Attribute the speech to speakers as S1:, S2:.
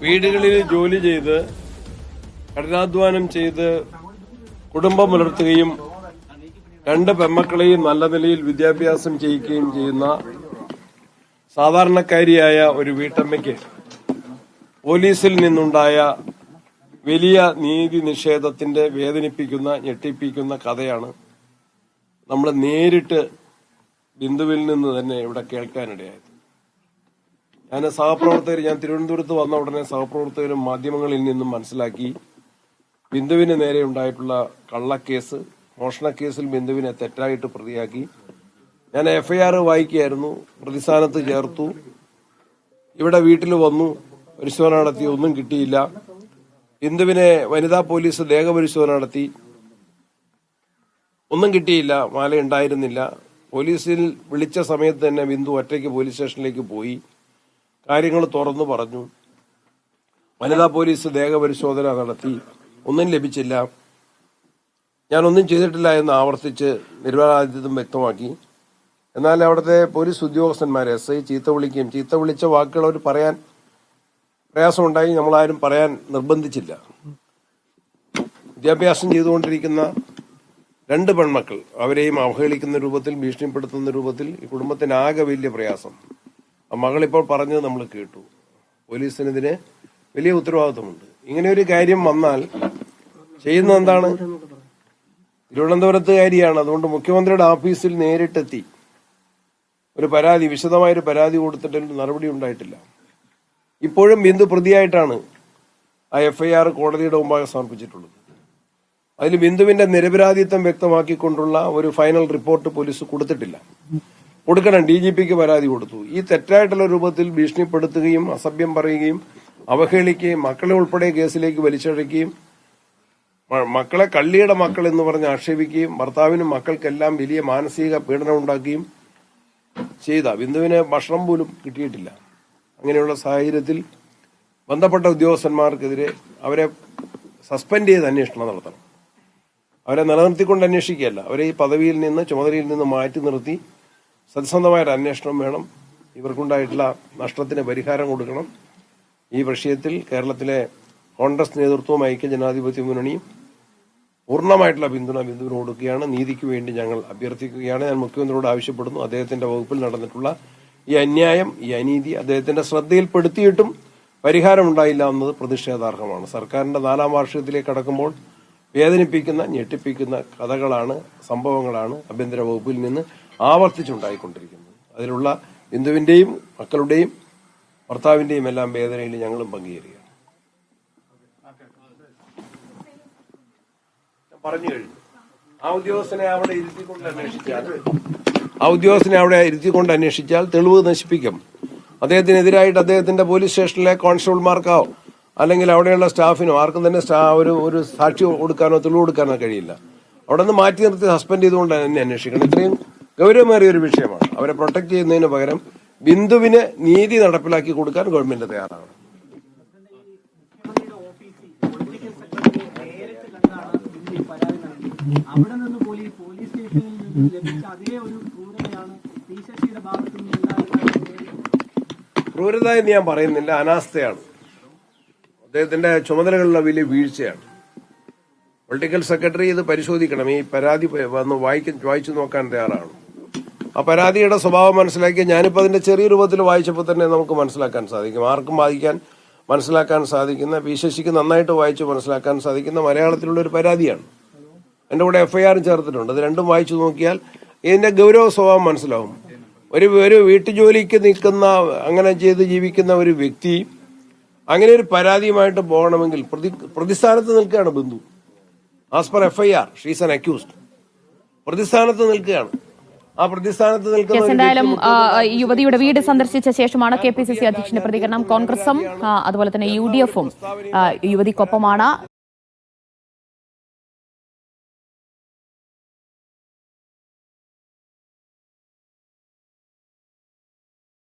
S1: വീടുകളിൽ ജോലി ചെയ്ത് കഠിനാധ്വാനം ചെയ്ത് കുടുംബം പുലർത്തുകയും രണ്ട് പെമ്മക്കളെയും നല്ല നിലയിൽ വിദ്യാഭ്യാസം ചെയ്യിക്കുകയും ചെയ്യുന്ന സാധാരണക്കാരിയായ ഒരു വീട്ടമ്മയ്ക്ക് പോലീസിൽ നിന്നുണ്ടായ വലിയ നീതി നിഷേധത്തിന്റെ വേദനിപ്പിക്കുന്ന ഞെട്ടിപ്പിക്കുന്ന കഥയാണ് നമ്മൾ നേരിട്ട് ബിന്ദുവിൽ നിന്ന് തന്നെ ഇവിടെ കേൾക്കാനിടയായത്. ഞാൻ തിരുവനന്തപുരത്ത് വന്ന ഉടനെ സഹപ്രവർത്തകരും മാധ്യമങ്ങളിൽ നിന്നും മനസ്സിലാക്കി ബിന്ദുവിന് നേരെ ഉണ്ടായിട്ടുള്ള കള്ളക്കേസ്, മോഷണക്കേസിൽ ബിന്ദുവിനെ തെറ്റായിട്ട് പ്രതിയാക്കി. ഞാൻ എഫ്ഐആർ വായിക്കുകയായിരുന്നു, പ്രതിസ്ഥാനത്ത് ചേർത്തു. ഇവിടെ വീട്ടിൽ വന്നു, പരിശോധന നടത്തി, ഒന്നും കിട്ടിയില്ല. ബിന്ദുവിനെ വനിതാ പോലീസ് ദേഹപരിശോധന നടത്തി, ഒന്നും കിട്ടിയില്ല, മാല ഉണ്ടായിരുന്നില്ല. പോലീസിൽ വിളിച്ച സമയത്ത് തന്നെ ബിന്ദു ഒറ്റയ്ക്ക് പോലീസ് സ്റ്റേഷനിലേക്ക് പോയി, കാര്യങ്ങൾ തുറന്നു പറഞ്ഞു. വനിതാ പോലീസ് ദേഹപരിശോധന നടത്തി, ഒന്നും ലഭിച്ചില്ല. ഞാനൊന്നും ചെയ്തിട്ടില്ല എന്ന് ആവർത്തിച്ച് നിരപരാധിത്വം വ്യക്തമാക്കി. എന്നാൽ അവിടുത്തെ പോലീസ് ഉദ്യോഗസ്ഥന്മാരെ SI ചീത്ത വിളിച്ച വാക്കുകൾ അവർ പറയാൻ പ്രയാസമുണ്ടായി. നമ്മളാരും പറയാൻ നിർബന്ധിച്ചില്ല. വിദ്യാഭ്യാസം ചെയ്തുകൊണ്ടിരിക്കുന്ന രണ്ട് പെൺമക്കൾ, അവരെയും അവഹേളിക്കുന്ന രൂപത്തിൽ, ഭീഷണിപ്പെടുത്തുന്ന രൂപത്തിൽ ഈ കുടുംബത്തിനാകെ വലിയ പ്രയാസം. ആ മകളിപ്പോൾ പറഞ്ഞത് നമ്മൾ കേട്ടു. പോലീസിനെതിരെ വലിയ ഉത്തരവാദിത്വമുണ്ട്. ഇങ്ങനെ ഒരു കാര്യം വന്നാൽ ചെയ്യുന്നത് എന്താണ്? തിരുവനന്തപുരത്തുകാരിയാണ്, അതുകൊണ്ട് മുഖ്യമന്ത്രിയുടെ ഓഫീസിൽ നേരിട്ടെത്തി ഒരു പരാതി, വിശദമായൊരു പരാതി കൊടുത്തിട്ട് നടപടി ഉണ്ടായിട്ടില്ല. ഇപ്പോഴും ബിന്ദു പ്രതിയായിട്ടാണ് ആ FIR കോടതിയുടെ മുമ്പാകെ സമർപ്പിച്ചിട്ടുള്ളത്. അതിൽ ബിന്ദുവിന്റെ നിരപരാധിത്വം വ്യക്തമാക്കിക്കൊണ്ടുള്ള ഒരു ഫൈനൽ റിപ്പോർട്ട് പോലീസ് കൊടുത്തിട്ടില്ല. കൊടുക്കണം. DGPക്ക് പരാതി കൊടുത്തു. ഈ തെറ്റായിട്ടുള്ള രൂപത്തിൽ ഭീഷണിപ്പെടുത്തുകയും അസഭ്യം പറയുകയും അവഹേളിക്കുകയും മക്കളെ ഉൾപ്പെടെ കേസിലേക്ക് വലിച്ചഴക്കുകയും മക്കളെ കള്ളിയുടെ മക്കൾ എന്ന് പറഞ്ഞ് ആക്ഷേപിക്കുകയും ഭർത്താവിനും മക്കൾക്കെല്ലാം വലിയ മാനസിക പീഡനം ഉണ്ടാക്കുകയും ചെയ്ത ബിന്ദുവിന് ഭക്ഷണം പോലും കിട്ടിയിട്ടില്ല. അങ്ങനെയുള്ള സാഹചര്യത്തിൽ ബന്ധപ്പെട്ട ഉദ്യോഗസ്ഥന്മാർക്കെതിരെ അവരെ സസ്പെൻഡ് ചെയ്ത് അന്വേഷണം നടത്തണം. അവരെ നിലനിർത്തിക്കൊണ്ട് അന്വേഷിക്കുകയല്ല, അവരെ ഈ പദവിയിൽ നിന്ന്, ചുമതലയിൽ നിന്ന് മാറ്റി നിർത്തി സത്യസന്ധമായൊരു അന്വേഷണം വേണം. ഇവർക്കുണ്ടായിട്ടുള്ള നഷ്ടത്തിന് പരിഹാരം കൊടുക്കണം. ഈ വിഷയത്തിൽ കേരളത്തിലെ കോൺഗ്രസ് നേതൃത്വവും ഐക്യജനാധിപത്യ മുന്നണിയും പൂർണ്ണമായിട്ടുള്ള പിന്തുണ ബിന്ദുവിന് കൊടുക്കുകയാണ്. നീതിക്ക് വേണ്ടി ഞങ്ങൾ അഭ്യർത്ഥിക്കുകയാണ്. ഞാൻ മുഖ്യമന്ത്രിയോട് ആവശ്യപ്പെടുന്നു, അദ്ദേഹത്തിന്റെ വകുപ്പിൽ നടന്നിട്ടുള്ള ഈ അന്യായം, ഈ അനീതി അദ്ദേഹത്തിന്റെ ശ്രദ്ധയിൽപ്പെടുത്തിയിട്ടും പരിഹാരമുണ്ടായില്ല എന്നത് പ്രതിഷേധാർഹമാണ്. സർക്കാരിന്റെ 4ാം വാർഷികത്തിലേക്ക് കടക്കുമ്പോൾ വേദനിപ്പിക്കുന്ന, ഞെട്ടിപ്പിക്കുന്ന കഥകളാണ്, സംഭവങ്ങളാണ് ആഭ്യന്തര വകുപ്പിൽ നിന്ന് ആവർത്തിച്ചുണ്ടായിക്കൊണ്ടിരിക്കുന്നത്. അതിലുള്ള ബിന്ദുവിന്റെയും മക്കളുടെയും ഭർത്താവിന്റെയും എല്ലാം വേദനയിൽ ഞങ്ങളും പങ്കുചേരുകയാണ്. പറഞ്ഞു കഴിഞ്ഞു. ആ ഉദ്യോഗസ്ഥനെ അവിടെ ഇരുത്തിക്കൊണ്ട് അന്വേഷിച്ചാൽ തെളിവ് നശിപ്പിക്കും. അദ്ദേഹത്തിനെതിരായിട്ട് അദ്ദേഹത്തിന്റെ പോലീസ് സ്റ്റേഷനിലെ കോൺസ്റ്റബിൾമാർക്കോ അല്ലെങ്കിൽ അവിടെയുള്ള സ്റ്റാഫിനോ ആർക്കും തന്നെ ഒരു സാക്ഷി കൊടുക്കാനോ തെളിവ് കൊടുക്കാനോ കഴിയില്ല. അവിടെ നിന്ന് മാറ്റി നിർത്തി സസ്പെൻഡ് ചെയ്തുകൊണ്ട് തന്നെ അന്വേഷിക്കണം. ഇത്രയും ഗൗരവമേറിയ ഒരു വിഷയമാണ്. അവരെ പ്രൊട്ടക്ട് ചെയ്യുന്നതിന് പകരം ബിന്ദുവിന് നീതി നടപ്പിലാക്കി കൊടുക്കാൻ ഗവൺമെന്റ് തയ്യാറാണ്. ക്രൂരത എന്ന് ഞാൻ പറയുന്നില്ല, അനാസ്ഥയാണ്. അദ്ദേഹത്തിന്റെ ചുമതലകളിലുള്ള വലിയ വീഴ്ചയാണ്. പൊളിറ്റിക്കൽ സെക്രട്ടറി ഇത് പരിശോധിക്കണം. ഈ പരാതി വന്ന് വായിച്ചു നോക്കാൻ തയ്യാറാണ്. ആ പരാതിയുടെ സ്വഭാവം മനസ്സിലാക്കി, ഞാനിപ്പോൾ അതിന്റെ ചെറിയ രൂപത്തിൽ വായിച്ചപ്പോൾ തന്നെ നമുക്ക് മനസ്സിലാക്കാൻ സാധിക്കും. ആർക്കും മനസ്സിലാക്കാൻ സാധിക്കുന്ന, വിശ്വസിക്ക് നന്നായിട്ട് വായിച്ച് മനസ്സിലാക്കാൻ സാധിക്കുന്ന മലയാളത്തിലുള്ള ഒരു പരാതിയാണ്. എൻ്റെ കൂടെ FIR ചേർത്തിട്ടുണ്ട്. അത് രണ്ടും വായിച്ചു നോക്കിയാൽ ഇതിന്റെ ഗൗരവ സ്വഭാവം മനസ്സിലാവും. ഒരു വീട്ടുജോലിക്ക് നിൽക്കുന്ന, അങ്ങനെ ചെയ്ത് ജീവിക്കുന്ന ഒരു വ്യക്തി അങ്ങനെ ഒരു പരാതിയുമായിട്ട് പോകണമെങ്കിൽ പ്രതിസ്ഥാനത്ത് നിൽക്കുകയാണ് Bindu. As per FIR she's an accused. പ്രതിസ്ഥാനത്ത് നിൽക്കുകയാണ്. ആ പ്രതിസ്ഥാനത്ത് നിൽക്കുന്ന
S2: എന്തായാലും യുവതിയുടെ വീട് സന്ദർശിച്ച ശേഷമാണ് KPCC അധ്യക്ഷന്റെ പ്രതികരണം. കോൺഗ്രസും അതുപോലെ തന്നെ UDF-ഉം യുവതിക്കൊപ്പമാണ്.